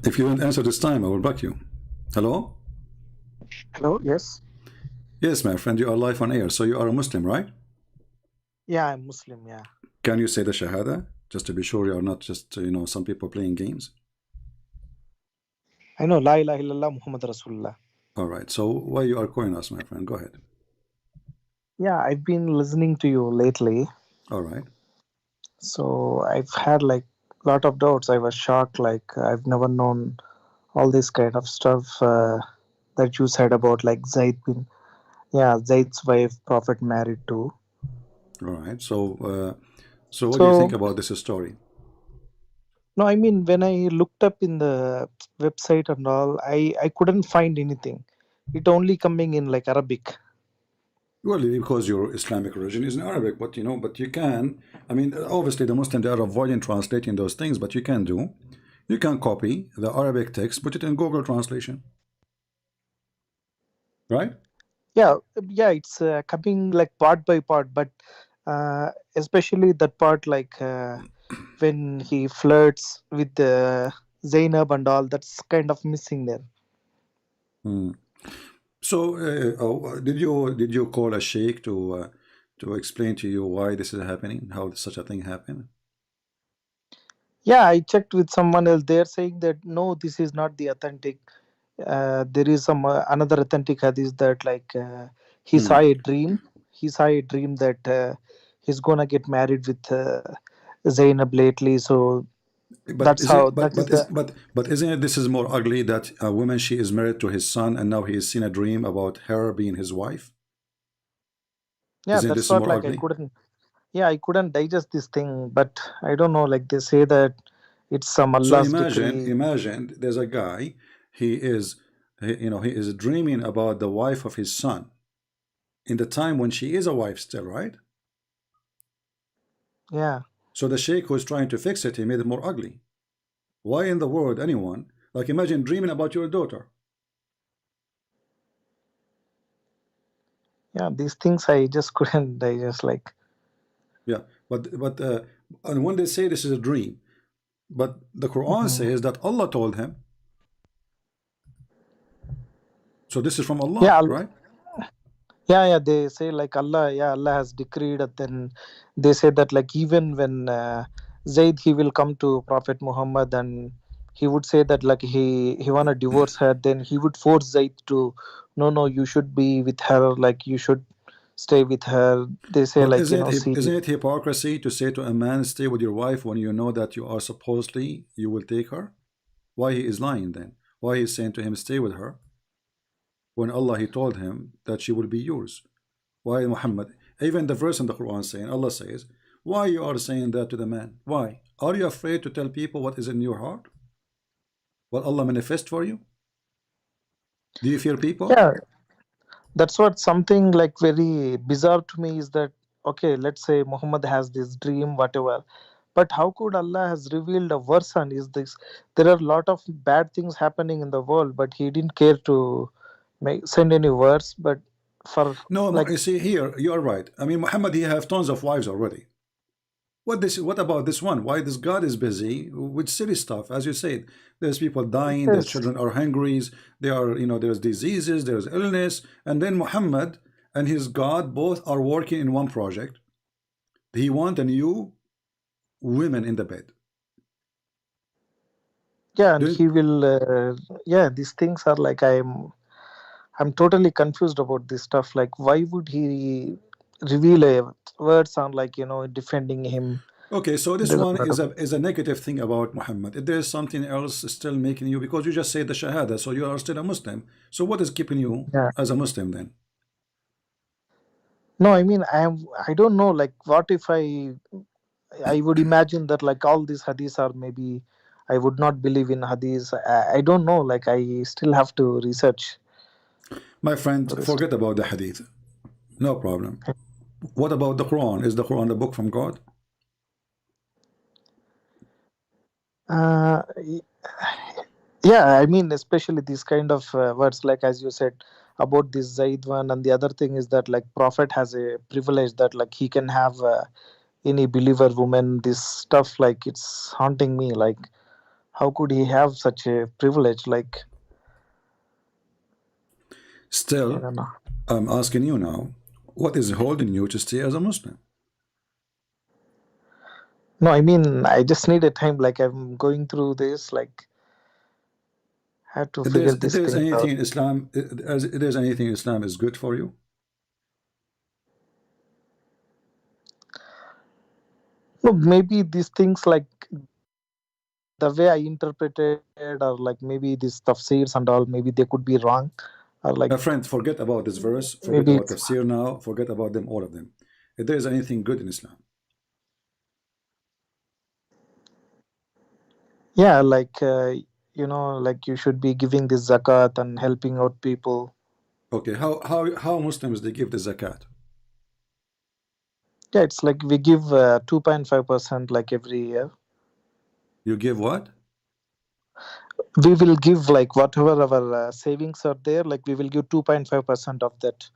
If you don't answer this time, I will block you. Hello? Hello, yes. Yes, my friend, you are live on air. So you are a Muslim, right? Yeah, I'm Muslim, yeah. Can you say the Shahada? Just to be sure you are not just, some people playing games. I know, La ilaha illallah Muhammad Rasulullah. All right. So why you are calling us, my friend? Go ahead. Yeah, I've been listening to you lately. All right. So I've had like a lot of doubts. I was shocked, like I've never known all this kind of stuff that you said about like Zaid's wife, Prophet married to. All right. So what do you think So, about this story? no, I mean, when I looked up in the website and all, I couldn't find anything. It only coming in like Arabic. Well, because your Islamic religion is in Arabic, but but you can. I mean, obviously the Muslims they are avoiding translating those things, but you can copy the Arabic text, put it in Google translation, right? Yeah, it's coming like part by part, but especially that part like when he flirts with Zainab and all, that's kind of missing there. Hmm. So, did you call a sheikh to explain to you why this is happening, how such a thing happened? Yeah, I checked with someone else. They're saying that no, this is not the authentic. There is some another authentic hadith that like he saw Hmm. a dream. He saw a dream that he's gonna get married with Zainab lately. So But that's how isn't that is the. but isn't it this is more ugly that a woman she is married to his son and now he has seen a dream about her being his wife? Yeah, Isn't that's this what more like I ugly? couldn't. Yeah, I couldn't digest this thing, but I don't know. Like they say that it's some So Allah's imagine, decree. imagine there's a guy, he is dreaming about the wife of his son in the time when she is a wife still, right? Yeah, So the sheikh who is trying to fix it, he made it more ugly. Why in the world anyone, like imagine dreaming about your daughter? yeah, these things I just couldn't digest. Like, Yeah, but and when they say this is a dream, but the Quran mhm. says that Allah told him. So this is from yeah, Allah, right? yeah. They say like Allah has decreed, and then they say that like even when Zaid he will come to Prophet Muhammad and he would say that like he wanna divorce her, then he would force Zaid to no, you should be with her, like you should stay with her. They say But like see. isn't it hypocrisy to say to a man, stay with your wife when you know that you are supposedly you will take her? Why he is lying then? Why he is saying to him, stay with her, when Allah he told him that she will be yours? Why Muhammad? Even the verse in the Quran saying, Allah says, why you are saying that to the man? Why? Are you afraid to tell people what is in your heart? What Allah manifest for you? Do you fear people? Yeah, that's what something like very bizarre to me is that okay, let's say Muhammad has this dream, whatever, but how could Allah has revealed a verse on is this? There are a lot of bad things happening in the world, but he didn't care to send any verse. But for No, like, you see here, you are right. I mean, Muhammad, he have tons of wives already. What about this one? Why this God is busy with silly stuff? As you said, there's people dying, their yes, children are hungry, there are, there's diseases, there's illness, and then Muhammad and his God both are working in one project. He want a new women in the bed. yeah, and Don't he will, yeah, these things are like I'm totally confused about this stuff. Like, why would he reveal a words on like defending him? Okay, so this There's one a lot of is a negative thing about Muhammad. If there is something else still making you, because you just say the Shahada, so you are still a Muslim. So what is keeping you yeah. as a Muslim then? No, I mean I don't know. Like, what if I would imagine that like all these hadiths are maybe I would not believe in hadiths. I don't know. Like I still have to research My friend, for this. forget about the Hadith. No problem. What about the Quran? Is the Quran a book from God? Uh, y- yeah, I mean especially these kind of words like as you said about this Zaid one, and the other thing is that like Prophet has a privilege that like he can have any believer woman. This stuff like it's haunting me. Like how could he have such a privilege? Like, I Still, don't know. I'm asking you now, what is holding you to stay as a Muslim? No, I mean, I just need a time. Like, I'm going through this. Like, have to figure If this there's thing out. anything in Islam, if there's anything in Islam is good for you. No, maybe these things like the way I interpreted, or like maybe these tafsirs and all, maybe they could be wrong, or like My friend, forget about this verse, forget maybe about it's, tafsir now, forget about them, all of them. If there's anything good in Islam, yeah, like like you should be giving this zakat and helping out people. okay, how Muslims they give the zakat? Yeah, it's like we give 2.5% like every year. You give what? We will give like whatever our savings are there. Like we will give 2.5% of that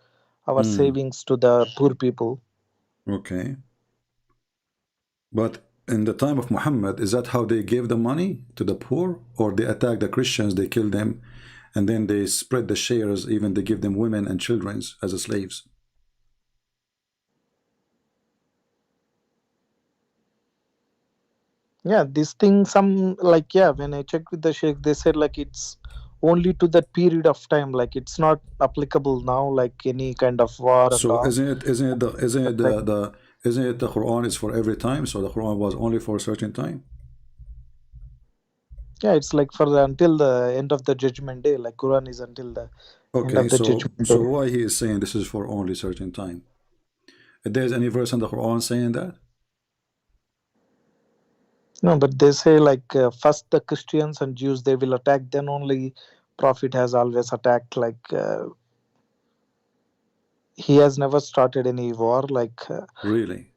our Hmm. savings to the poor people. Okay, but in the time of Muhammad, is that how they gave the money to the poor, or they attack the Christians, they kill them, and then they spread the shares, even they give them women and children as slaves? Yeah, this thing, some like, yeah, when I checked with the sheikh, they said like it's only to that period of time, like it's not applicable now, like any kind of war and So all. But like, isn't it the Quran is for every time? So the Quran was only for a certain time. yeah, it's like for the until the end of the judgment day, like Quran is until the end Okay, of the so judgment day. why he is saying this is for only certain time? If there's any verse in the Quran saying that? No, but they say like first the Christians and Jews they will attack, then only Prophet has always attacked. Like he has never started any war. Like Really?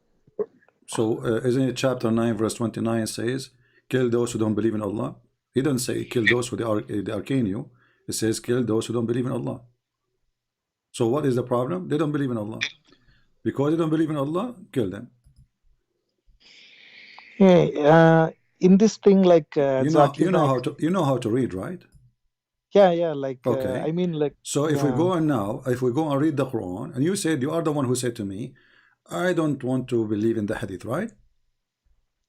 So isn't it chapter 9 verse 29 says, kill those who don't believe in Allah? He doesn't say kill those who they arcane you. It says kill those who don't believe in Allah. So what is the problem? They don't believe in Allah. Because they don't believe in Allah, kill them. yeah, in this thing, like You Zakir know Naik, how to read, right? yeah, like Okay. I mean, like So if we yeah, go on now, if we go and read the Quran, and you said you are the one who said to me, I don't want to believe in the hadith, right?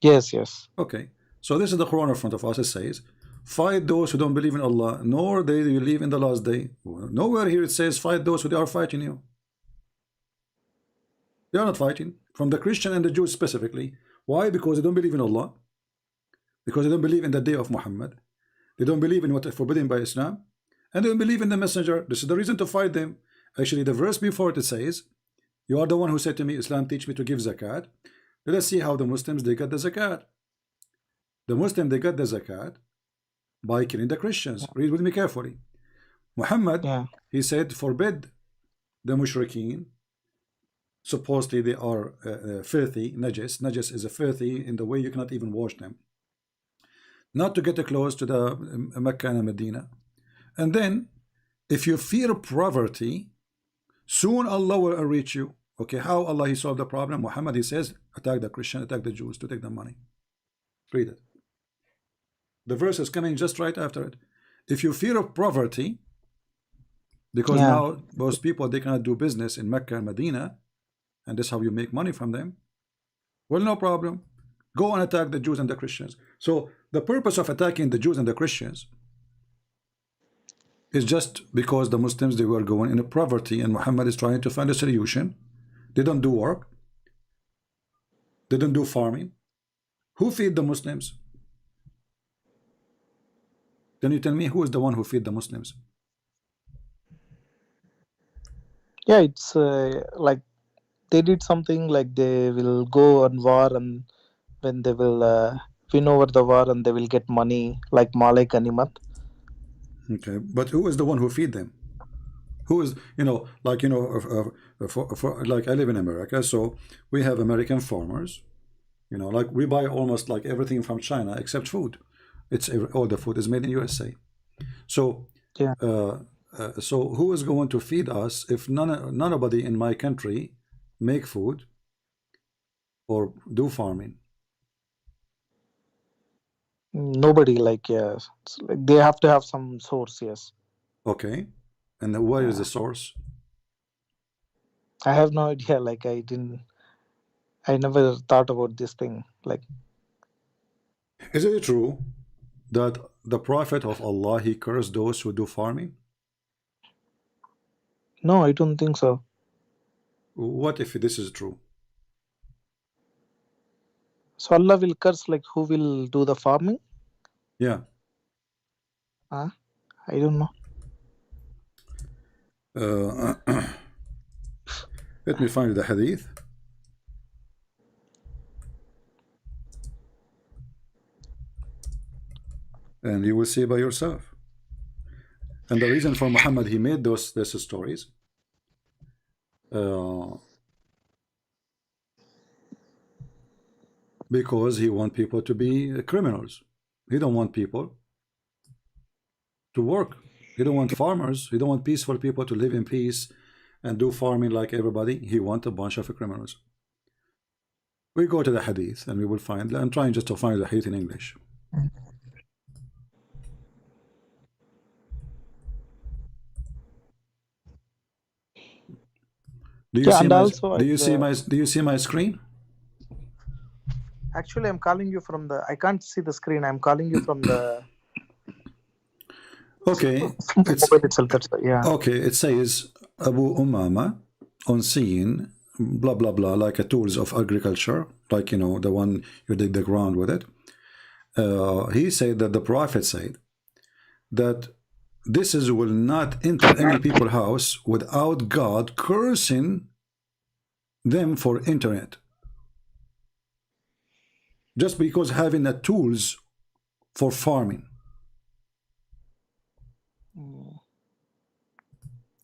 yes, yes, Okay. So this is the Quran in front of us. It says, fight those who don't believe in Allah, nor they believe in the last day. Nowhere here it says fight those who are fighting you. They are not fighting. From the Christian and the Jews specifically. Why? Because they don't believe in Allah. Because they don't believe in the day of Muhammad. They don't believe in what is forbidden by Islam. And they don't believe in the messenger. This is the reason to fight them. Actually, the verse before it says, you are the one who said to me, Islam teach me to give zakat. Let us see how the Muslims they got the zakat. The Muslim they got the zakat by killing the Christians. Read with me carefully. Muhammad, yeah, he said, forbid the mushrikeen. Supposedly they are filthy, najis. Najis is a filthy in the way you cannot even wash them. Not to get close to the Mecca and Medina. And then, if you fear poverty, soon Allah will reach you. Okay, how Allah he solved the problem? Muhammad he says, attack the Christian, attack the Jews to take the money. Read it. The verse is coming just right after it. If you fear of poverty, because yeah, now most people they cannot do business in Mecca and Medina, and that's how you make money from them. Well, no problem. Go and attack the Jews and the Christians. So the purpose of attacking the Jews and the Christians is just because the Muslims they were going in a poverty, and Muhammad is trying to find a solution. They don't do work. They don't do farming. Who feed the Muslims? Can you tell me who is the one who feed the Muslims? yeah. It's like they did something like they will go on war, and when they will win over the war and they will get money like Malik Ganimat. Okay, but who is the one who feed them? Who is, like, like I live in America, so we have American farmers, like we buy almost like everything from China except food. All the food is made in USA. So, Yeah, so who is going to feed us if nobody in my country make food or do farming? Nobody, like, yeah, it's like they have to have some source. Yes. Okay, and what is the Yeah. source? I have no idea. Like, I never thought about this thing. Like, Is it true that the Prophet of Allah, he cursed those who do farming? no, I don't think so. What if this is true? So Allah will curse, like, who will do the farming? Yeah. Huh? I don't know. Let me find the hadith, and you will see by yourself. And the reason for Muhammad, he made these stories, because he want people to be criminals. He don't want people to work. He don't want farmers. He don't want peaceful people to live in peace and do farming like everybody. He want a bunch of criminals. We go to the hadith and we will find. I'm trying just to find the hadith in English. Do you Yeah, see and my also, do you see my screen? actually, I'm calling you from the. I can't see the screen. I'm calling you from the Okay, it's mobile itself. That's yeah. okay. It says Abu Umama on seeing blah blah blah, like a tools of agriculture, like you know the one you dig the ground with it. He said that the Prophet said that this is will not enter any people's house without God cursing them for internet, just because having the tools for farming.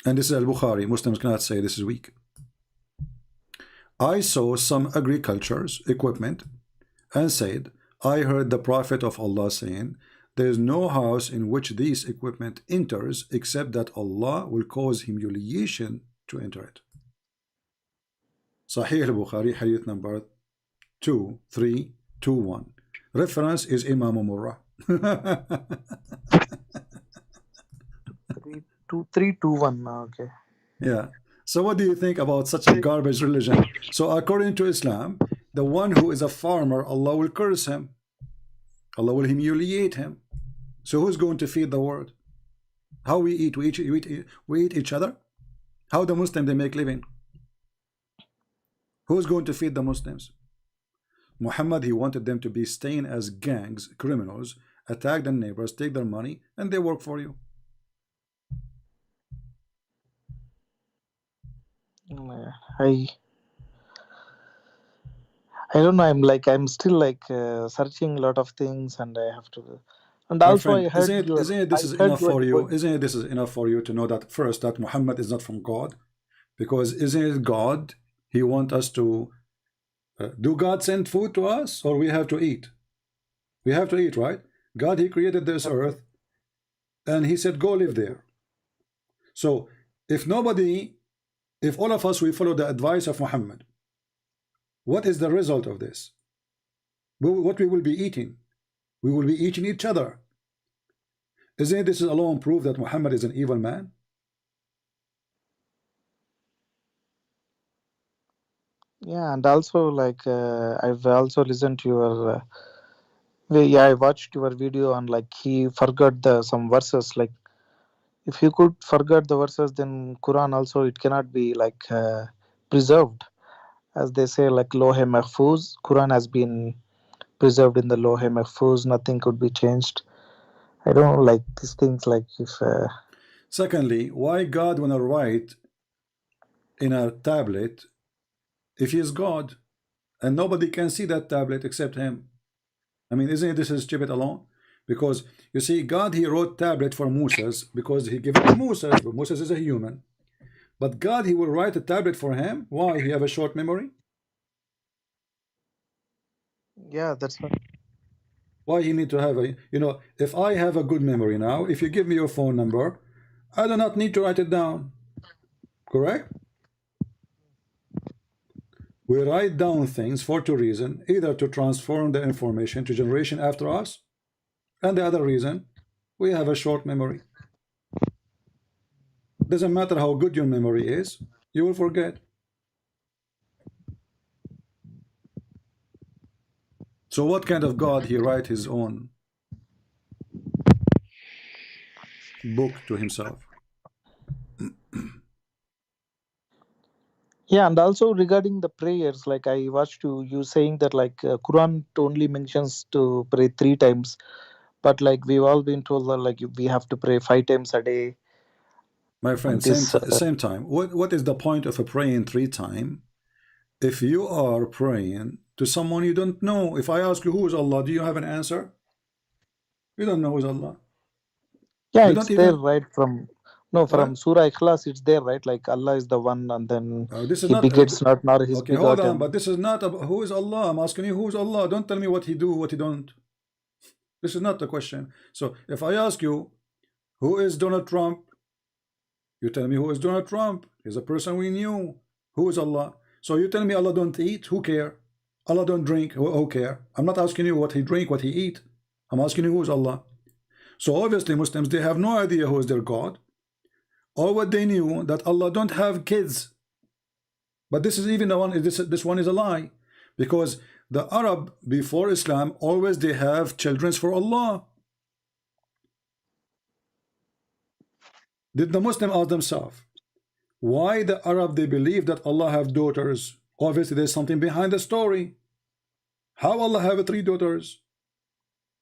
And this is Al-Bukhari. Muslims cannot say this is weak. I saw some agriculture's equipment and said, I heard the Prophet of Allah saying, there is no house in which this equipment enters except that Allah will cause humiliation to enter it. Sahih al-Bukhari, hadith number 2321. Reference is Imam Murrah. 32321. Okay. Yeah. So what do you think about such a garbage religion? So according to Islam, the one who is a farmer, Allah will curse him. Allah will humiliate him. So who's going to feed the world? How we eat? We eat each other. How the Muslims they make living? Who's going to feed the Muslims? Muhammad, he wanted them to be staying as gangs, criminals, attack their neighbors, take their money, and they work for you. I don't know. I'm still like searching a lot of things, and I have to. And My also, friend, I heard your. isn't it this I is heard enough your. for you? Isn't it this is enough for you to know that first that Muhammad is not from God? Because isn't it God? He want us to do God send food to us, or we have to eat? We have to eat, right? God, he created this earth, and he said, go live there. So if all of us, we follow the advice of Muhammad, what is the result of this? What we will be eating? We will be eating each other. Isn't this alone proof that Muhammad is an evil man? Yeah, and also like I've also listened to your. Yeah, I watched your video on like he forgot some verses. Like if you could forget the verses, then Quran also it cannot be like preserved, as they say, like Lohe Mahfuz. Quran has been preserved in the Lohe Mahfuz. Nothing could be changed. I don't like these things. Like if Secondly, why God wanna write in a tablet if he is God and nobody can see that tablet except him? I mean, isn't this is stupid alone? Because you see, God, he wrote tablet for Moses because he gave it to Moses, but Moses is a human. But God, he will write a tablet for him. Why? He have a short memory? yeah, that's what. Why he need to have a, you know, if I have a good memory now, if you give me your phone number, I do not need to write it down. Correct? We write down things for two reasons, either to transform the information to generation after us, And the other reason, we have a short memory. Doesn't matter how good your memory is, you will forget. So what kind of God he write his own book to himself? Yeah, and also regarding the prayers, like I watched you saying that like Quran only mentions to pray 3 times, but like we've all been told that like we have to pray 5 times a day. My friend, And same this, same time. What is the point of a praying 3 times if you are praying to someone you don't know? If I ask you who is Allah, do you have an answer? You don't know who is Allah. yeah, You it's don't there even right from no from what? Surah Ikhlas. It's there right, like Allah is the one, and then This is He not begets not, nor His okay. Hold on, begotten. but this is not about who is Allah. I'm asking you who is Allah. Don't tell me what He do, what He don't. This is not the question. So if I ask you who is Donald Trump, you tell me who is Donald Trump. He's a person we knew. Who is Allah? So you tell me Allah don't eat. Who care? Allah don't drink. Who care? I'm not asking you what He drink, what He eat. I'm asking you who is Allah. So obviously Muslims, they have no idea who is their God. All what they knew that Allah don't have kids. But this is even the one. This one is a lie, because the Arab before Islam always they have children for Allah. Did the Muslim ask themselves why the Arab they believe that Allah have daughters? Obviously there's something behind the story. How Allah have 3 daughters?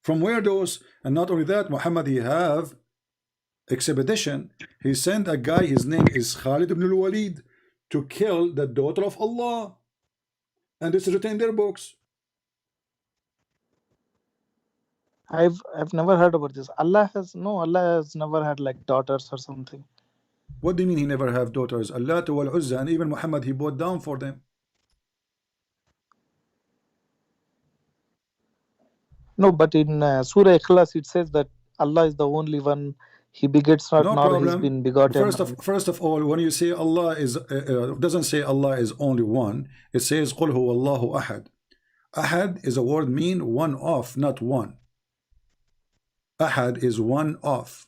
From where those? And not only that, Muhammad he have expedition. He sent a guy. His name is Khalid ibn al-Walid to kill the daughter of Allah, and this is written in their books. I've never heard about this. Allah has never had like daughters or something. What do you mean he never have daughters? Allah wal Uzza, and even Muhammad he bowed down for them. No, but in Surah Ikhlas it says that Allah is the only one. He begets not, No nor He's problem. been begotten. First of all, when you say Allah is doesn't say Allah is only one. It says قل هو الله أحد. Ahad is a word mean one of, not one. Ahad is one of,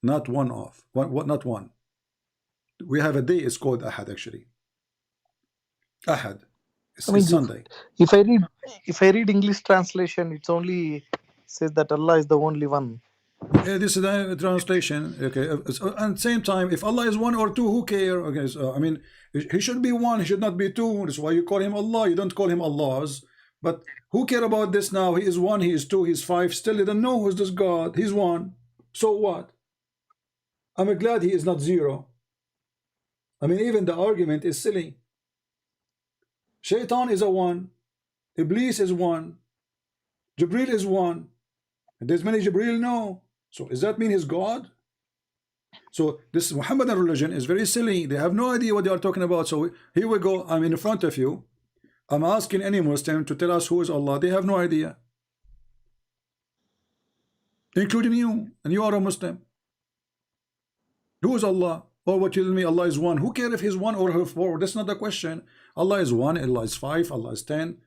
not one of. What? Not one. We have a day. It's called Ahad actually. Ahad. I mean, It's Sunday. if I read English translation, it's only says that Allah is the only one. Yeah, this is the translation. Okay, and same time, if Allah is one or two, who care? Okay, so I mean, he should be one. He should not be two. That's why you call him Allah. You don't call him Allahs. But who care about this now? He is one. He is two. He is five. Still, they don't know who's this God. He's one. So what? I'm glad he is not zero. I mean, even the argument is silly. Shaitan is a one. Iblis is one. Jibril is one. And there's many Jibril no. So does that mean he's God? So this Muhammadan religion is very silly. They have no idea what they are talking about. So here we go. I'm in front of you. I'm asking any Muslim to tell us who is Allah. They have no idea, including you, and you are a Muslim. Who is Allah? Or what you tell me Allah is one? Who cares if he's one or four? That's not the question. Allah is one, Allah is five, Allah is 10.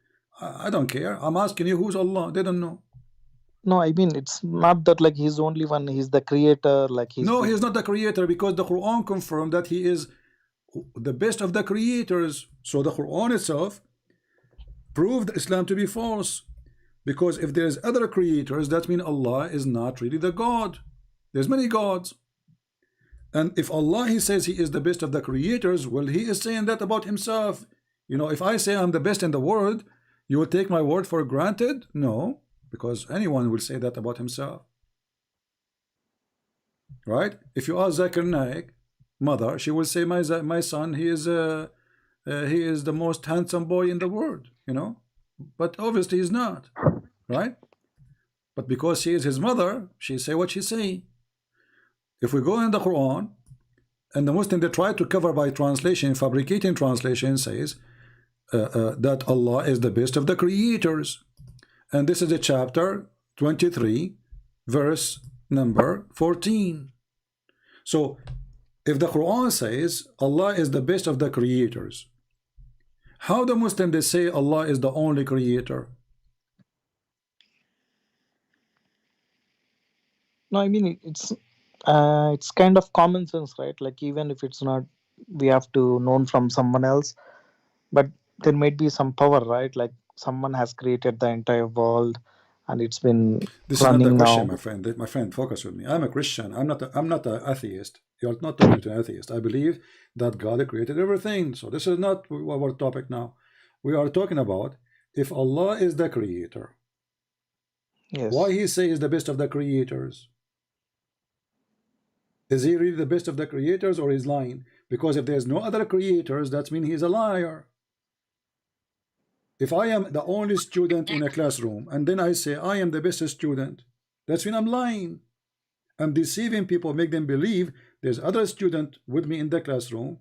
I don't care. I'm asking you who's Allah. They don't know. No, I mean it's not that like He's only one. He's the creator. Like No, he is not the creator, because the Quran confirmed that he is the best of the creators. So the Quran itself proved Islam to be false, because if there's other creators, that means Allah is not really the God. There's many gods. And if Allah he says he is the best of the creators, well, he is saying that about himself. You know, if I say I'm the best in the world, you will take my word for granted? No, because anyone will say that about himself. Right? If you ask Zakir Naik mother, she will say my son he is the most handsome boy in the world, you know, but obviously he's not, right? But because she is his mother, she say what she say. If we go in the Quran, and the Muslim they try to cover by translation, fabricating translation, says that Allah is the best of the creators, and this is a chapter 23 verse number 14. So if the Quran says Allah is the best of the creators, how the Muslim they say Allah is the only creator? No, I mean it's kind of common sense, right? Like even if it's not, we have to known from someone else, but there might be some power, right? Like someone has created the entire world, and it's been This is not the running question, now. my friend. My friend, focus with me. I'm a Christian. I'm not an atheist. You're not talking to an atheist. I believe that God created everything. So this is not our topic now. We are talking about if Allah is the creator, why Yes. he say is the best of the creators? Is he really the best of the creators, or is lying? Because if there's no other creators, that means he's a liar. If I am the only student in a classroom and then I say I am the best student, that's when I'm lying. I'm deceiving people, make them believe there's other student with me in the classroom,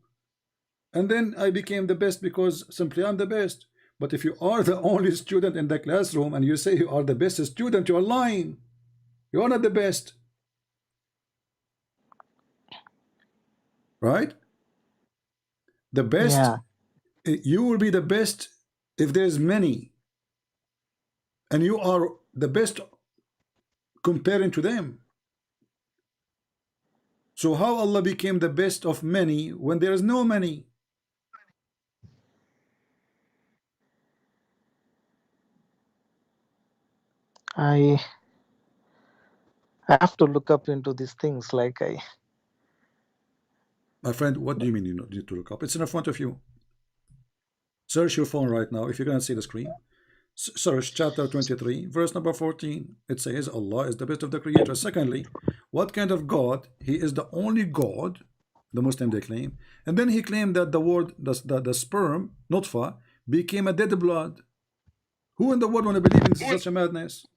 and then I became the best because simply I'm the best. But if you are the only student in the classroom and you say you are the best student, you are lying. You are not the best, right? The best, Yeah. you will be the best if there's many, and you are the best comparing to them. So how Allah became the best of many when there is no many? I I have to look up into these things. Like I My friend, what do you mean you need to look up? It's in front of you. Search your phone right now if you can't see the screen. Search chapter 23, verse number 14. It says Allah is the best of the creators. Secondly, what kind of God? He is the only God, the Muslim they claim. And then he claimed that the word, the sperm, nutfa, became a dead blood. Who in the world want to believe in such a madness?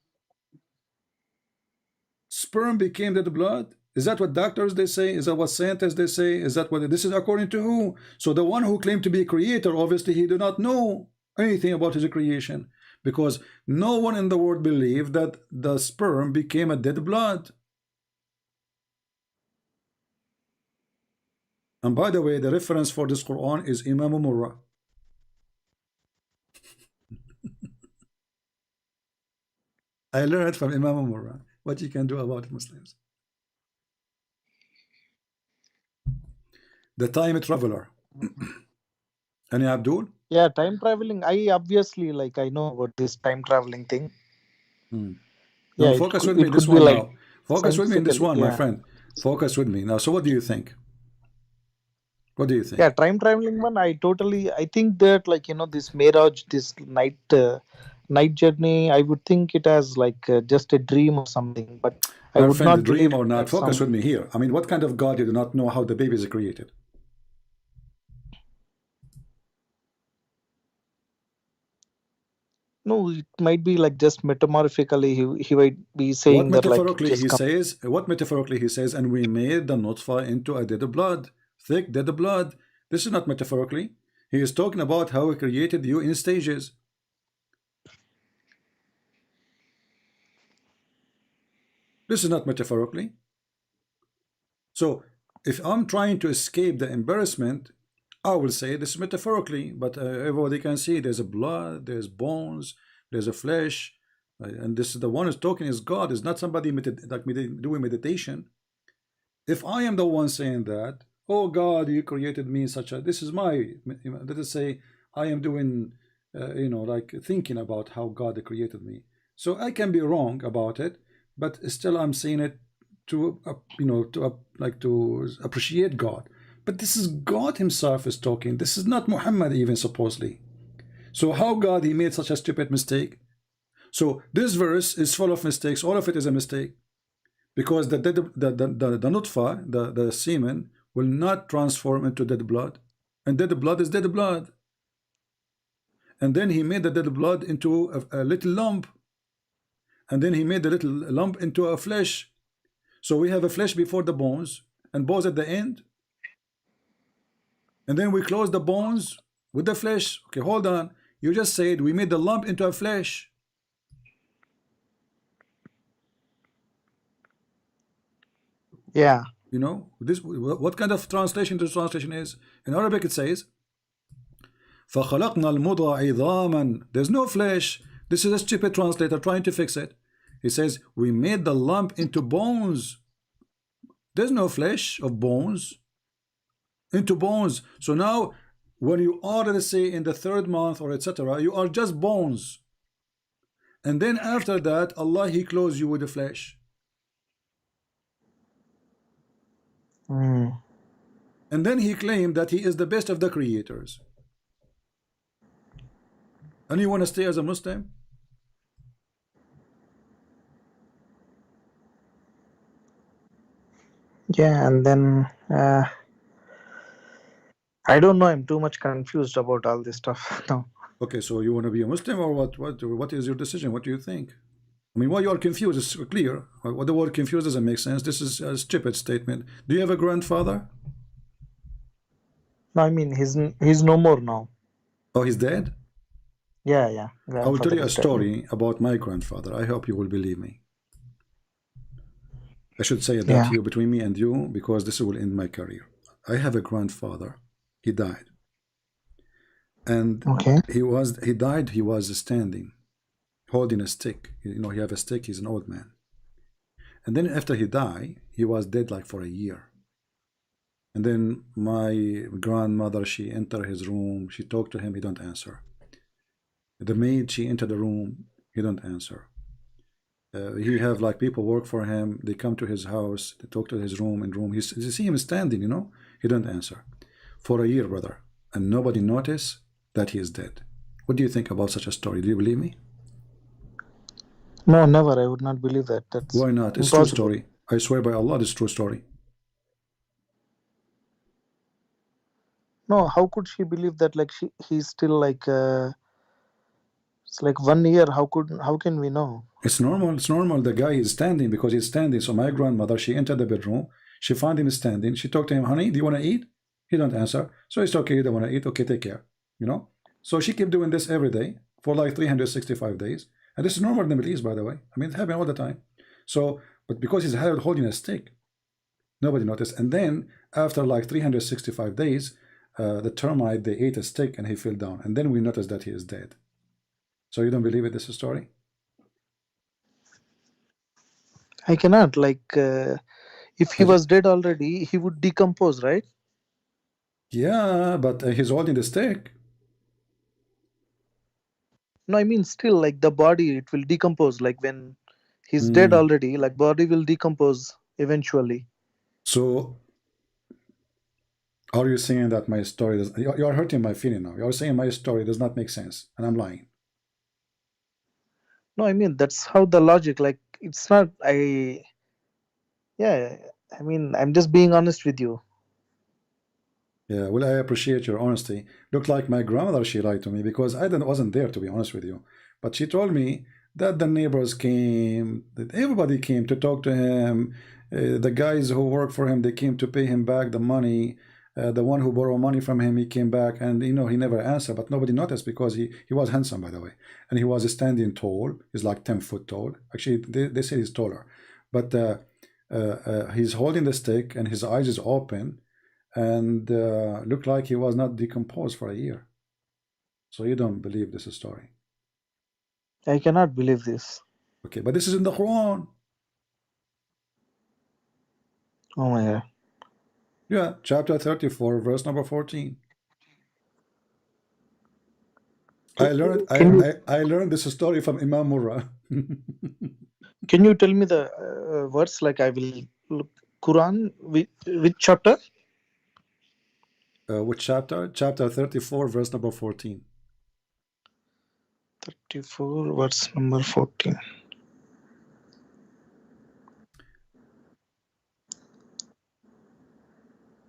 Sperm became dead blood? Is that what doctors they say? Is that what scientists they say? Is that what this is according to who? So the one who claimed to be a creator, obviously he did not know anything about his creation, because no one in the world believed that the sperm became a dead blood. And by the way, the reference for this Quran is Imam Murrah. I learned from Imam Murrah what you can do about Muslims. The time traveler. Any Abdul? Yeah, time traveling. I obviously like I know about this time traveling thing. Now Yeah, focus with me it this could be one like now. Focus with me in this scientifically. one, my Yeah. friend. Focus with me. Now, so what do you think? What do you Yeah, think? time traveling one. I think that like this Mirage, this night journey. I would think it as like just a dream or something, but I My would friend, the not dream believe or not, that focus with some. me here. I mean, what kind of God you do not know how the baby is created? No, it might be like just metamorphically. He might be What saying that like metaphorically just he come. says, and we made the nutfa into a dead blood, thick dead blood. This is not metaphorically. He is talking about how he created you in stages. This is not metaphorically. So if I'm trying to escape the embarrassment, I will say this metaphorically, but everybody can see there's a blood, there's bones, there's a flesh, and this is the one who's talking is God, is not somebody doing meditation. If I am the one saying that, oh God, you created me in such a, this is my, let us say, I am doing, like thinking about how God created me. So I can be wrong about it, but still I'm saying it to, like to appreciate God. But this is God Himself is talking. This is not Muhammad even supposedly. So how God He made such a stupid mistake? So this verse is full of mistakes. All of it is a mistake, because the nutfa, the semen, will not transform into dead blood, and dead blood is dead blood. And then he made the dead blood into a little lump, and then he made the little lump into a flesh. So we have a flesh before the bones and bones at the end, and then we close the bones with the flesh. Okay, hold on. You just said we made the lump into a flesh. Yeah. This, what kind of translation this translation is? In Arabic it says فَخَلَقْنَا الْمُضْغَ عِظَامًا. There's no flesh. This is a stupid translator trying to fix it. He says, we made the lump into bones. There's no flesh of bones. Into bones. So now, when you are, let's say, in the 3rd month or etc., you are just bones. And then after that, Allah, He clothes you with the flesh. Mm. And then He claimed that He is the best of the creators. And you want to stay as a Muslim? Yeah, and then I don't know. I'm too much confused about all this stuff now. Okay, so you want to be a Muslim or what? What is your decision? What do you think? I mean, why you are confused is clear. What the word confused doesn't make sense. This is a stupid statement. Do you have a grandfather? No, I mean he's no more now. Oh, he's dead? Yeah, yeah. I will tell Grandfather you a is dead. story about my grandfather. I hope you will believe me. I should say that Yeah. here between me and you because this will end my career. I have a grandfather. He died. And Okay. he died, he was standing, holding a stick. You know, he have a stick, he's an old man. And then after he died, he was dead like for a year. And then my grandmother, she entered his room, she talked to him, he don't answer. The maid, she entered the room, he don't answer. He have like people work for him, they come to his house, they talk to his room and room. You see him standing, you know, he don't answer. For a year, brother. And nobody noticed that he is dead. What do you think about such a story? Do you believe me? No, never. I would not believe that. That's Why not? It's true impossible. story. I swear by Allah, it's true story. No, how could she believe that? Like he's still like it's like 1 year. How can we know? It's normal. It's normal. The guy is standing because he's standing. So my grandmother, she entered the bedroom. She found him standing. She talked to him, honey, do you want to eat? He don't answer. So it's okay. You don't want to eat. Okay, take care. You know. So she kept doing this every day for like 365 days. And this is normal in the Middle East, by the way. I mean, it happened all the time. So, but because he's holding a stick, nobody noticed. And then after like 365 days, the termite, they ate a stick and he fell down. And then we noticed that he is dead. So you don't believe it? This is a story? I cannot. Like if he I, was dead already, he would decompose, right? yeah, but he's holding the stick. No, I mean still like the body, it will decompose. Like when he's dead Hmm. already, like body will decompose eventually. So are you saying that my story does, you are hurting my feeling now. You're saying my story does not make sense and I'm lying. No, I mean that's how the logic. Like it's not. Yeah. I mean I'm just being honest with you. Yeah, well, I appreciate your honesty. Looked like my grandmother, she lied to me because wasn't there, to be honest with you. But she told me that the neighbors came, that everybody came to talk to him. The guys who work for him, they came to pay him back the money. The one who borrowed money from him, he came back and, you know, he never answered, but nobody noticed because he was handsome, by the way. And he was standing tall. He's like 10 foot tall. Actually, they say he's taller. But he's holding the stick and his eyes is open and looked like he was not decomposed for a year. So you don't believe this story. I cannot believe this. Okay, but this is in the Quran. Oh my god. Yeah, chapter 34, verse number 14. I learned Can you I learned this story from Imam Murrah. tell me the words? Like I will look Quran which chapter? Which chapter? Chapter 34, verse number 14. 34 verse number 14.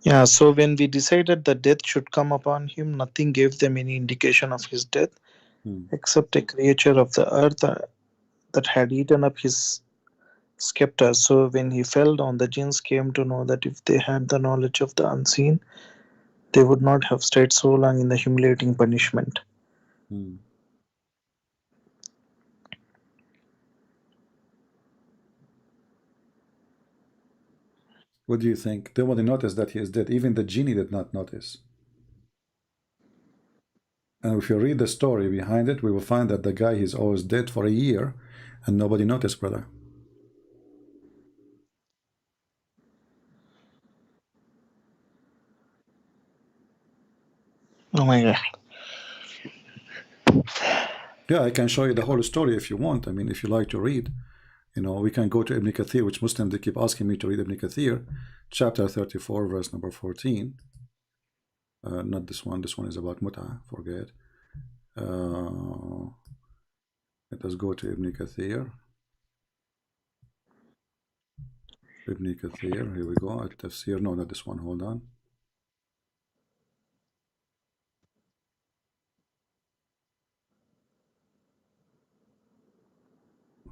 Yeah, so when we decided that death should come upon him, nothing gave them any indication of his death Hmm. except a creature of the earth that had eaten up his scepter. So when he fell down, the jinns came to know that if they had the knowledge of the unseen, they would not have stayed so long in the humiliating punishment. Hmm. What do you think? Nobody noticed that he is dead. Even the genie did not notice. And if you read the story behind it, we will find that the guy is always dead for a year. and nobody noticed, brother. Oh my God. Yeah, I can show you the whole story if you want. I mean, if you like to read, you know, we can go to Ibn Kathir, which Muslims, they keep asking me to read Ibn Kathir, chapter 34, verse number 14. Not this one. This one is about Mut'ah. Forget. Let us go to Ibn Kathir. Ibn Kathir. Here we go. At Tafsir. No, not this one. Hold on.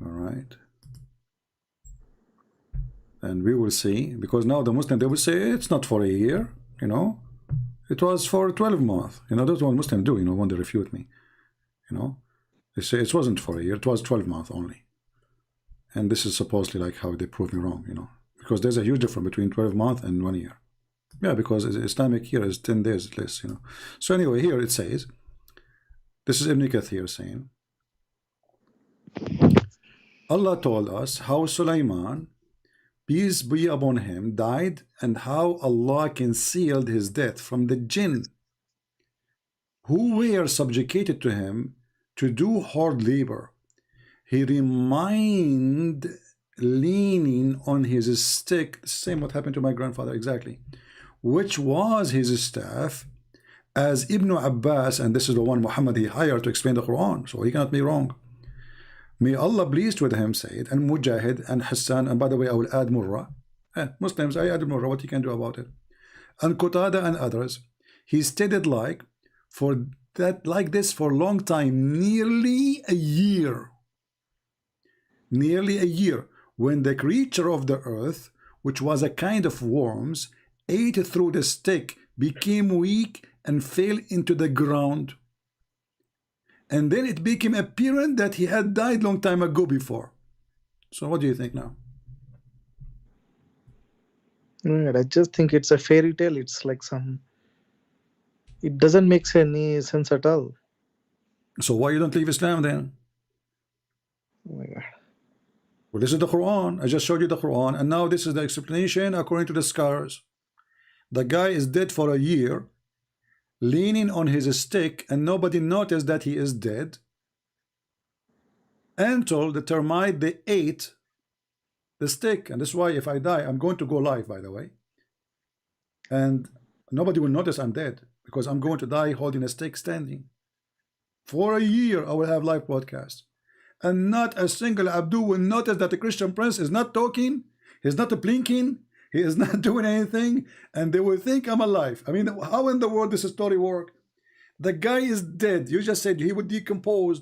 All right. And we will see, because now the Muslim, they will say it's not for a year, you know, it was for 12 months. You know, that's what Muslims do, you know, when they refute me. You know, they say it wasn't for a year, it was 12 months only. And this is supposedly like how they prove me wrong, you know, because there's a huge difference between 12 months and 1 year. Yeah, because Islamic year is 10 days less, you know. So anyway, here it says, this is Ibn Kathir saying, Allah told us how Sulaiman, peace be upon him, died, and how Allah concealed his death from the jinn who were subjugated to him to do hard labor. He remained leaning on his stick, the same what happened to my grandfather exactly, which was his staff, as Ibn Abbas, and this is the one Muhammad he hired to explain the Quran, so he cannot be wrong. May Allah pleased with him said, and Mujahid and Hassan, and by the way I will add Murrah. Muslims, I added Murrah, what you can do about it. And Qatada and others. He stated like this for a long time, nearly a year. Nearly a year, when the creature of the earth, which was a kind of worms, ate through the stick, became weak, and fell into the ground. And then it became apparent that he had died long time ago before. So what do you think now? I just think it's a fairy tale. It's like some... It doesn't make any sense at all. So why you don't leave Islam then? Oh my God. Well, this is the Quran. I just showed you the Quran, and now this is the explanation according to the scholars. The guy is dead for a year, leaning on his stick, and nobody noticed that he is dead, until the termite, they ate the stick. And that's why if I die, I'm going to go live, by the way, and nobody will notice I'm dead, because I'm going to die holding a stick standing. For a year I will have live broadcast, and not a single Abdu will notice that the Christian prince is not talking, he's not blinking, he is not doing anything, and they will think I'm alive. I mean, how in the world does this story work? The guy is dead. You just said he would decompose.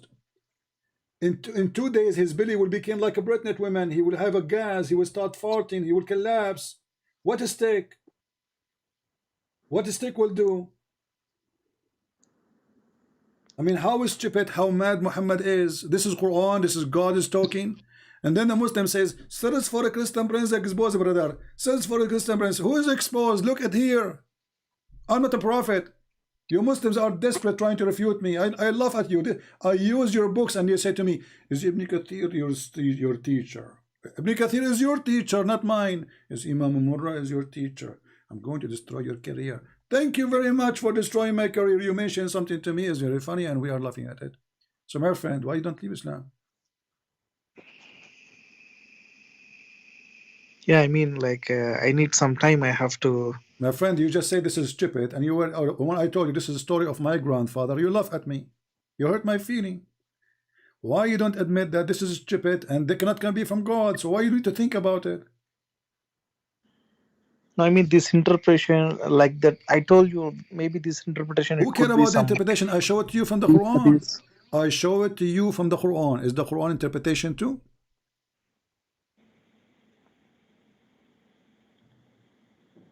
In 2 days, his belly will become like a pregnant woman. He will have a gas. He will start farting. He will collapse. What a stick. What a stick will do. I mean, how stupid, how mad Muhammad is. This is Quran. This is God is talking. And then the Muslim says, search for a Christian prince exposed, brother. Search for a Christian prince. Who is exposed? Look at here. I'm not a prophet. You Muslims are desperate trying to refute me. I laugh at you. I use your books and you say to me, is Ibn Kathir your teacher? Ibn Kathir is your teacher, not mine. Is Imam Murrah is your teacher? I'm going to destroy your career. Thank you very much for destroying my career. You mentioned something to me is very funny and we are laughing at it. So my friend, why you don't leave Islam? Yeah, I mean, like, I need some time. I have to... My friend, you just say this is stupid, and you were, when I told you this is a story of my grandfather, you laugh at me. You hurt my feeling. Why you don't admit that this is stupid and they cannot be from God? So why you need to think about it? No, I mean, this interpretation, like that, I told you, maybe this interpretation... Who cares about the interpretation? I show it to you from the Quran. I show it to you from the Quran. Is the Quran interpretation too?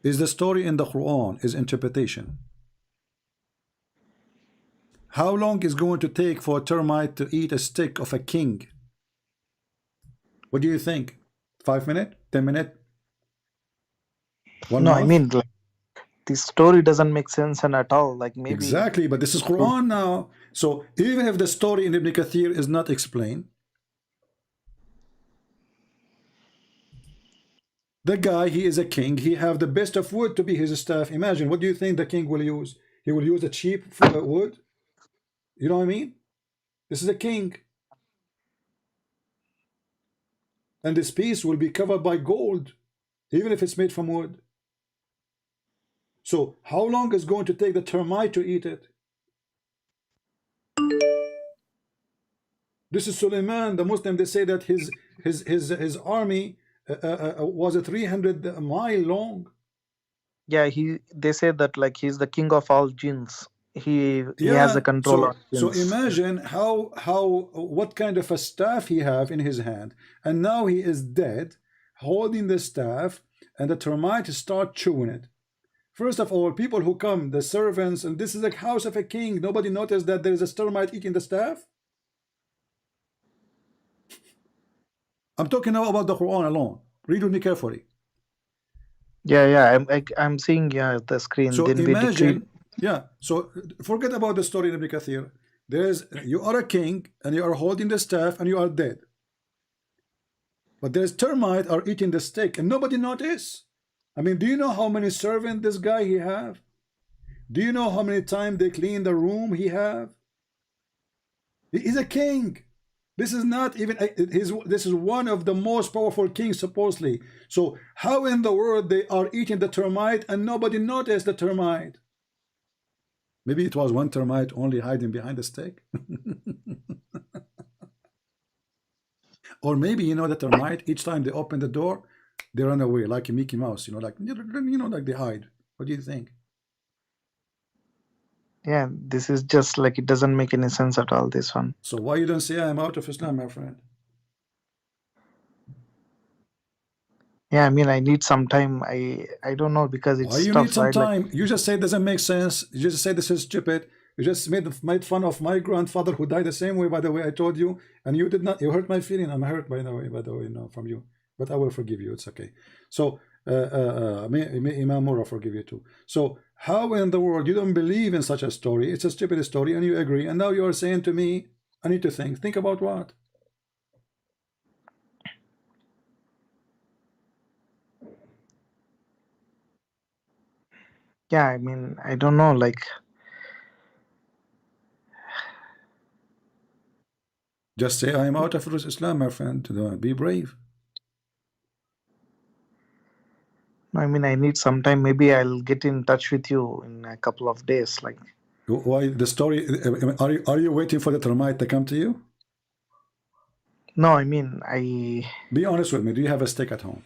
Is the story in the Quran is interpretation? How long is going to take for a termite to eat a stick of a king? What do you think? 5 minutes? 10 minutes? 1 No, month? I mean, like, this story doesn't make sense and at all. Like, maybe... Exactly, but this is Quran now. So even if the story in Ibn Kathir is not explained, The guy, he is a king. He have the best of wood to be his staff. Imagine, what do you think the king will use? He will use a cheap wood. You know what I mean? This is a king. And this piece will be covered by gold, even if it's made from wood. So how long is going to take the termite to eat it? This is Suleiman, the Muslim. They say that his army was a 300-mile long. Yeah, they say that like he's the king of all jinns. He has the control of So jinns. imagine what kind of a staff he have in his hand, and now he is dead, holding the staff, and the termites start chewing it. First of all, people who come, the servants, and this is a house of a king. Nobody noticed that there is a termite eating the staff. I'm talking now about the Quran alone. Read with me carefully. Yeah, I'm seeing the screen. So then imagine, so forget about the story in Ibn Kathir. You are a king and you are holding the staff and you are dead. But there's termite are eating the steak and nobody notice. I mean, do you know how many servants this guy he have? Do you know how many times they clean the room he have? He's a king. This is not even this is one of the most powerful kings supposedly. So how in the world they are eating the termite and nobody noticed the termite? Maybe it was one termite only hiding behind the steak. Or maybe, you know, the termite, each time they open the door, they run away like a Mickey Mouse, you know, like they hide. What do you think? Yeah, this is just like, it doesn't make any sense at all, this one. So why you don't say I'm out of Islam, my friend? Yeah, I mean, I need some time. I don't know, because it's why you tough, need some right? time? You just say it doesn't make sense. You just say this is stupid. You just made fun of my grandfather who died the same way, by the way, I told you, and you did not. You hurt my feeling. I'm hurt by the way, from you. But I will forgive you. It's okay. So may Imam Mura forgive you too. So how in the world you don't believe in such a story? It's a stupid story, and you agree. And now you are saying to me, I need to think. Think about what? Yeah, I mean, I don't know, like, just say I am out of Islam, my friend. Be brave. I mean, I need some time. Maybe I'll get in touch with you in a couple of days. Like, why the story? Are you waiting for the termite to come to you? no, I mean, be honest with me. Do you have a steak at home,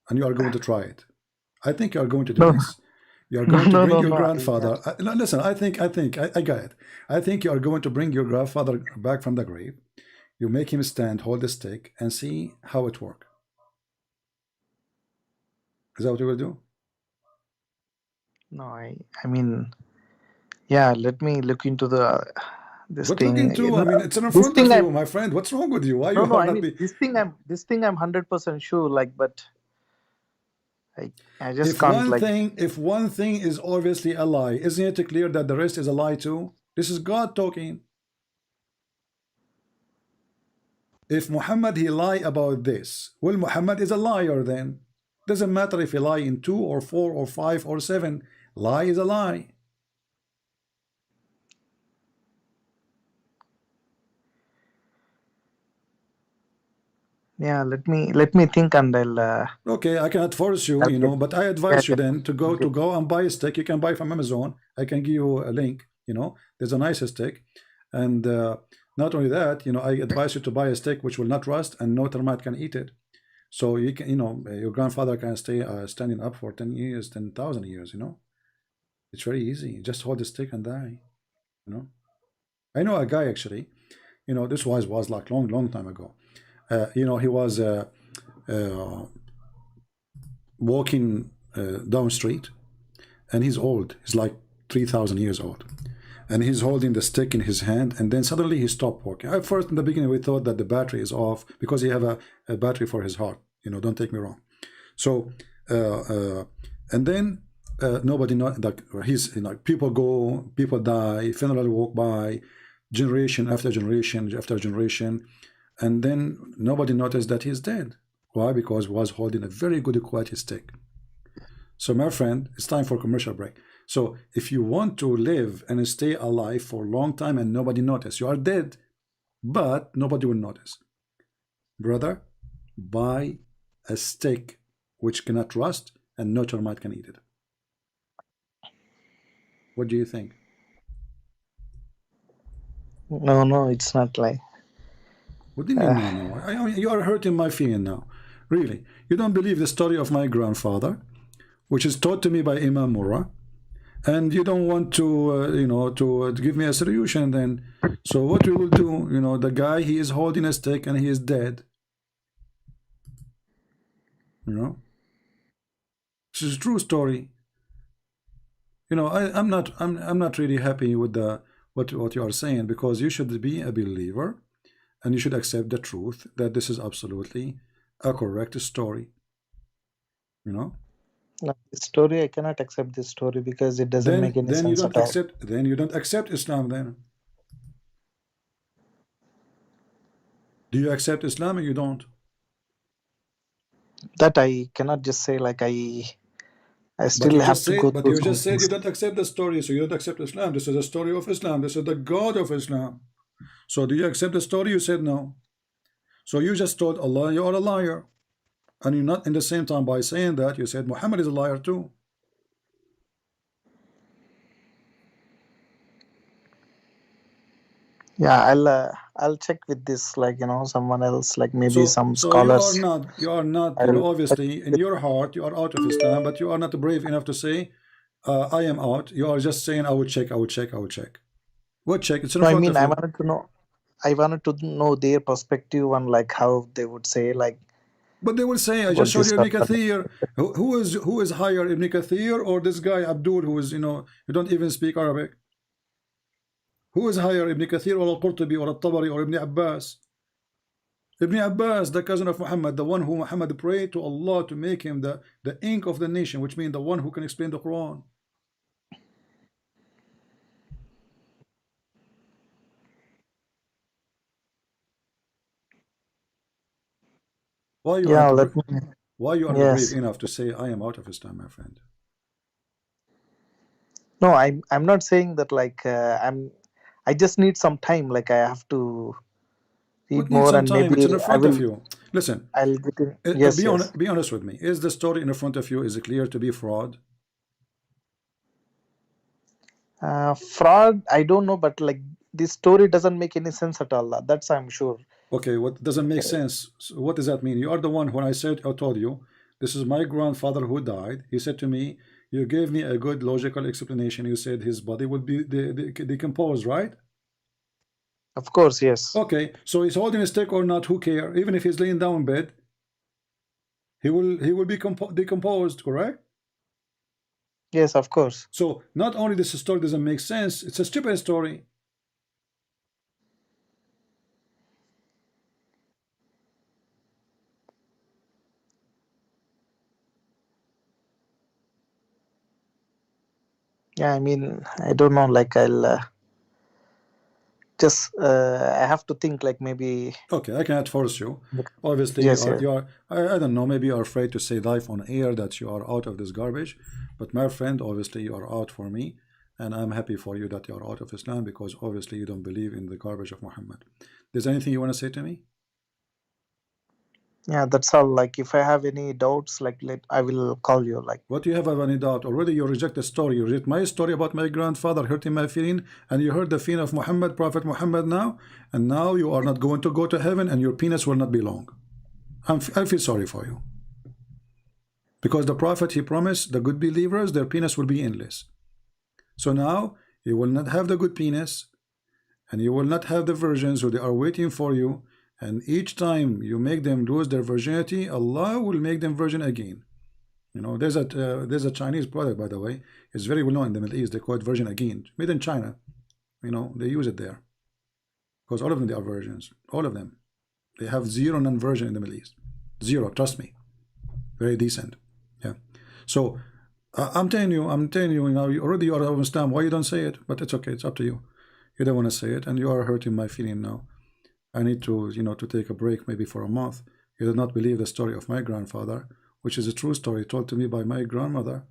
and you are going to try it? I think you are going to do this. You are going to bring your grandfather. Listen, I got it. I think you are going to bring your grandfather back from the grave. You make him stand, hold the stick, and see how it works. Is that what you will do? No, I mean, yeah. Let me look into this what thing. What looking to? I mean, it's in front of you, my friend. What's wrong with you? Why you I mean, this thing I'm 100% sure. Like, but I just can't. If one thing is obviously a lie, isn't it clear that the rest is a lie too? This is God talking. If Muhammad he lie about this, well, Muhammad is a liar then. Doesn't matter if he lie in 2 or 4 or 5 or 7. Lie is a lie. Yeah, let me think, and I'll. Okay, I cannot force you, you know, but I advise you then to go and buy a stick. You can buy from Amazon. I can give you a link. You know, there's a nice stick, and not only that, you know, I advise you to buy a stick which will not rust and no termite can eat it. So you can, you know, your grandfather can stay standing up for 10 years, 10,000 years. You know, it's very easy. Just hold the stick and die. You know, I know a guy actually. You know, this was like long time ago. You know, he was walking down street, and he's old. He's like 3,000 years old, and he's holding the stick in his hand. And then suddenly he stopped walking. At first, in the beginning, we thought that the battery is off because he have a battery for his heart. You know, don't take me wrong. So, and then nobody know, like he's, you know, people go, people die, funeral walk by, generation after generation after generation. And then nobody noticed that he's dead. Why? Because he was holding a very good quality stick. So my friend, it's time for commercial break. So if you want to live and stay alive for a long time and nobody notice, you are dead, but nobody will notice. Brother, buy a stick which cannot rust and no termite can eat it. What do you think? No, it's not like. What do you mean, no, no? I mean, you are hurting my feeling now. Really. You don't believe the story of my grandfather, which is taught to me by Imam Murrah, and you don't want to, to give me a solution then. So what we will do, the guy, he is holding a stick and he is dead. This is a true story. I'm not really happy with what you are saying, because you should be a believer and you should accept the truth that this is absolutely a correct story. No, this story, I cannot accept this story because it doesn't make any Then you sense don't at all. accept. Then you don't accept Islam. Then do you accept Islam or you don't? That I cannot just say like I But still you have just to said. go But through you some just said things. you don't accept the story, so you don't accept Islam. This is the story of Islam. This is the God of Islam. So do you accept the story? You said no. So you just told Allah you are a liar, and you're not in the same time by saying that you said Muhammad is a liar too. Yeah, I'll check with this, like someone else, like maybe some So you are scholars. not, I'll obviously in your heart you are out of Islam, but you are not brave enough to say, I am out. You are just saying, I will check, I will check, I will check. What check? It's in No, I front mean of I you. wanted to know. I wanted to know their perspective on like how they would say like But they will say, I just about showed this you Ibn person. Kathir. Who is higher, Ibn Kathir or this guy Abdul, who is, you don't even speak Arabic? Who is higher, Ibn Kathir or Al-Qurtubi or Al-Tabari or Ibn Abbas? Ibn Abbas, the cousin of Muhammad, the one who Muhammad prayed to Allah to make him the ink of the nation, which means the one who can explain the Quran. Why you are Yeah, not let me. why you are not brave Yes. enough to say I am out of Islam, my friend? No, I'm not saying that like I just need some time. Like I have to read What needs more some and time? It's maybe in front of you. Listen, I'll get in. Yes, yes. be honest with me. Is the story in front of you, is it clear to be fraud? Fraud, I don't know, but like this story doesn't make any sense at all. That's I'm sure. Okay, what doesn't make sense? So what does that mean? You are the one, when I told you, this is my grandfather who died. He said to me, you gave me a good logical explanation. You said his body would be decomposed, right? Of course, yes. Okay, so he's holding a stick or not, who care? Even if he's laying down in bed, he will be decomposed, correct? Yes, of course. So not only this story doesn't make sense, it's a stupid story. Yeah, I mean, I don't know. Like I'll just I have to think. Like maybe. Okay, I cannot force you. Obviously, Yes, yes. I don't know, maybe you are afraid to say live on air that you are out of this garbage. But my friend, obviously you are out for me. And I'm happy for you that you are out of Islam, because obviously you don't believe in the garbage of Muhammad. There's anything you want to say to me? Yeah, that's all. Like if I have any doubts, like I will call you. Like What do you have any doubt? Already you reject the story. You reject my story about my grandfather hurting my feeling, and you heard the feeling of Muhammad, Prophet Muhammad now, and now you are not going to go to heaven, and your penis will not be long. I feel sorry for you. Because the Prophet, he promised the good believers, their penis will be endless. So now you will not have the good penis, and you will not have the virgins who they are waiting for you. And each time you make them lose their virginity, Allah will make them virgin again. There's a Chinese product, by the way. It's very well known in the Middle East. They call it virgin again, made in China. They use it there because all of them, they are virgins. All of them. They have zero non-virgin in the Middle East. Zero. Trust me. Very decent. Yeah. So I'm telling you, already you are of Islam. Why you don't say it? But it's okay. It's up to you. You don't want to say it, and you are hurting my feeling now. I need to, to take a break maybe for a month, You did not believe the story of my grandfather, which is a true story told to me by my grandmother.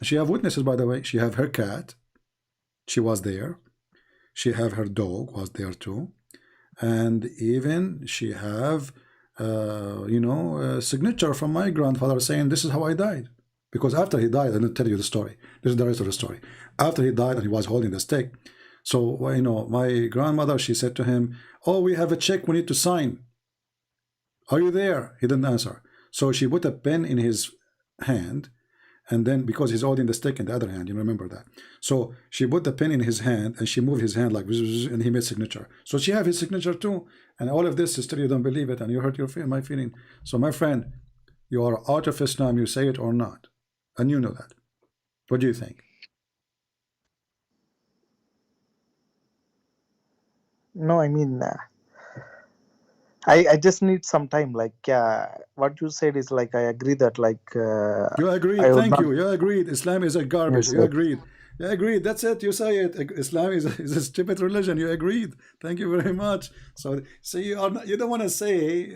She have witnesses, by the way. She have her cat. She was there. She have her dog was there too. And even she have, a signature from my grandfather saying this is how I died. Because after he died, I didn't tell you the story. This is the rest of the story. After he died and he was holding the stick. So, my grandmother, she said to him, oh, we have a check we need to sign. Are you there? He didn't answer. So she put a pen in his hand, and then because he's holding the stick in the other hand, you remember that. So she put the pen in his hand and she moved his hand like, and he made signature. So she have his signature too. And all of this, sister, you don't believe it, and you hurt my feeling. So my friend, you are out of Islam, you say it or not. And you know that. What do you think? No, I mean, I just need some time. Like, what you said is like I agree that You I agreed. would Thank not. you. You agreed. Islam is a garbage. Yes, You yes. agreed. You agreed. That's it. You say it. Islam is a stupid religion. You agreed. Thank you very much. So you are not, you don't want to say,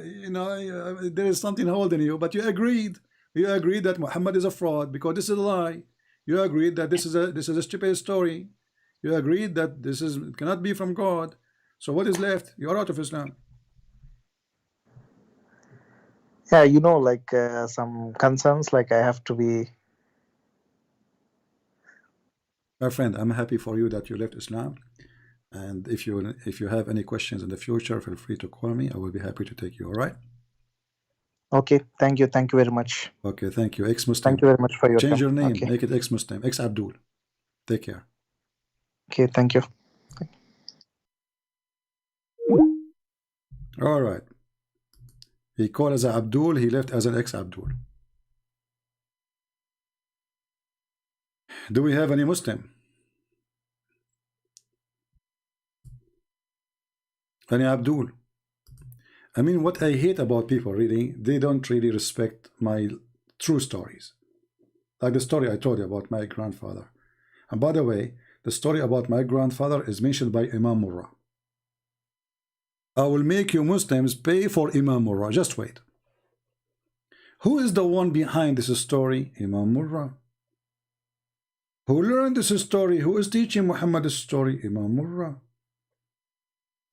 there is something holding you, but you agreed. You agreed that Muhammad is a fraud because this is a lie. You agreed that this is a stupid story. You agreed that cannot be from God. So what is left? You are out of Islam. Yeah, like some concerns. Like I have to be. My friend, I'm happy for you that you left Islam. And if you have any questions in the future, feel free to call me. I will be happy to take you. All right? Okay, thank you very much. Okay, thank you. Ex-Muslim. Thank you very much for your Change time. your name. Okay. Make it ex-Muslim. Ex-Abdul. Take care. Okay, thank you. All right. He called as a Abdul. He left as an ex-Abdul. Do we have any Muslim? Any Abdul? I mean, what I hate about people, really, they don't really respect my true stories. Like the story I told you about my grandfather. And by the way, the story about my grandfather is mentioned by Imam Murrah. I will make you Muslims pay for Imam Murrah. Just wait. Who is the one behind this story? Imam Murrah. Who learned this story? Who is teaching Muhammad this story? Imam Murrah.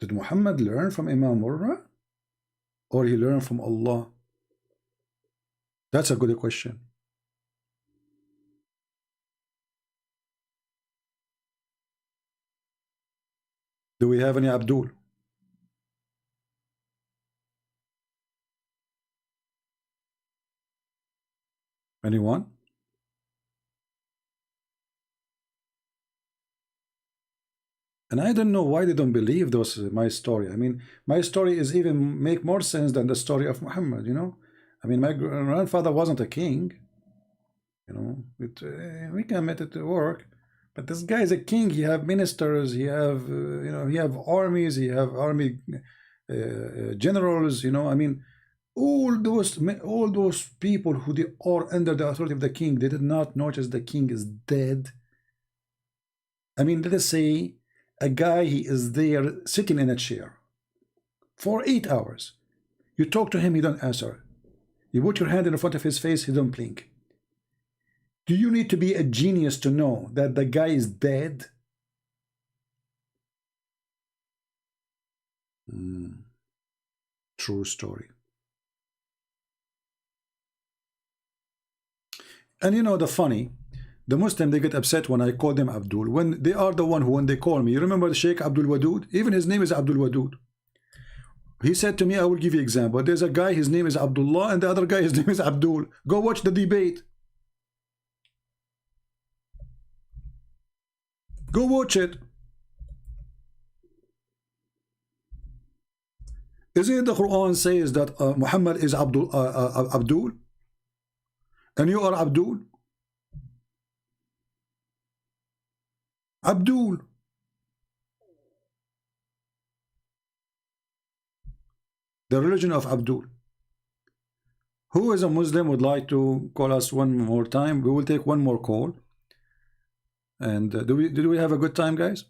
Did Muhammad learn from Imam Murrah? Or he learned from Allah? That's a good question. Do we have any Abdul? Anyone? And I don't know why they don't believe my story. I mean, my story is even make more sense than the story of Muhammad, I mean, my grandfather wasn't a king, we can make it work. But this guy is a king. He have ministers. He have, he have armies. He have army generals. I mean, all those people who they are under the authority of the king, they did not notice the king is dead. I mean, let us say a guy, he is there sitting in a chair for 8 hours. You talk to him, he don't answer. You put your hand in front of his face, he don't blink. Do you need to be a genius to know that the guy is dead? True story. And the funny, the Muslim, they get upset when I call them Abdul. When they are the one who, when they call me, you remember the Sheikh Abdul Wadud? Even his name is Abdul Wadud. He said to me, I will give you example. There's a guy, his name is Abdullah, and the other guy, his name is Abdul. Go watch the debate. Go watch it. Isn't it the Quran says that Muhammad is Abdul, and you are Abdul? Abdul. The religion of Abdul. Who is a Muslim would like to call us one more time? We will take one more call. And did we have a good time, guys?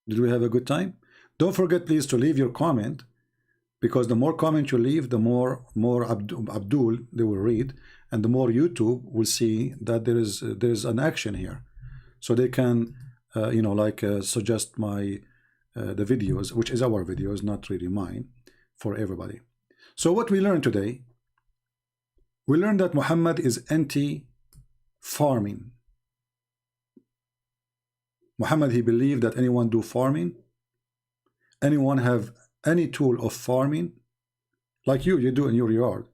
Did we have a good time? Don't forget, please, to leave your comment, because the more comments you leave, the more Abdul they will read, and the more YouTube will see that there is an action here, so they can suggest my the videos, which is our videos, not really mine, for everybody. So what we learned today, we learned that Muhammad is anti-farming. Muhammad, he believed that anyone do farming, anyone have any tool of farming, like you do in your yard,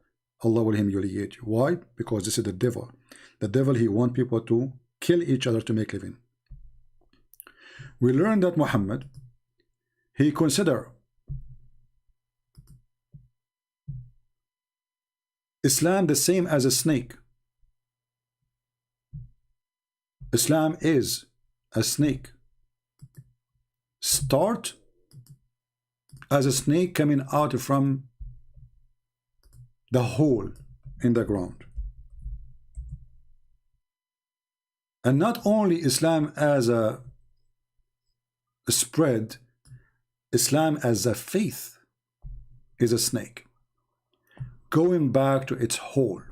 Allah will humiliate you. Why? Because this is the devil. The devil, he want people to kill each other to make living. We learned that Muhammad, he consider Islam the same as a snake. Islam is a snake. Start as a snake coming out from the hole in the ground. And not only Islam as a spread, Islam as a faith is a snake going back to its hole.